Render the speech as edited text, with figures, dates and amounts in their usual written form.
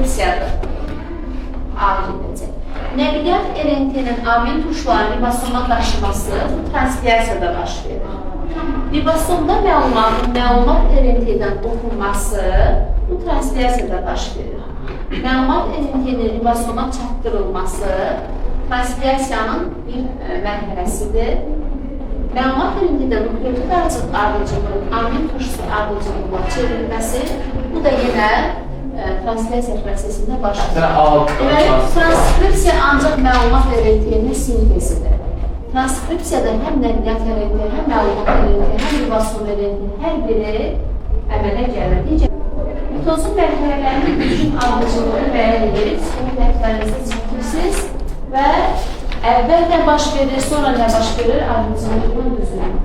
transkripsiyadır. A gedəcək. Nəqliyyat RNT-nin amin tuşlarının ribosoma daşıması bu transkriksiyada baş verir. Ribosomda məlumat RNT-dən oxunması bu transkriksiyada baş verir. Məlumat RNT-nin ribosoma çatdırılması transkriksiyanın bir mərhələsidir. Məlumat RNT-dən nukleotit ardıcılığın amin tuşu ardıcılığına çevrilməsi bu da yenə transkriksiya prosesində baş verir. Deməli, transkripsiya ancaq məlumat RNT-nin sintezidir. Transkripsiyada həm nəqliyyat RNT, həm məlumat RNT, həm ribosom RNT hər biri əmələ gəlir. Mitozun mərhələlərinin bütün ardıcılığı müəyyən edilir. Sizin dəftərinizdə çəkirsiniz və əvvəl nə baş verir, sonra nə baş verir ardıcılığını düzülür.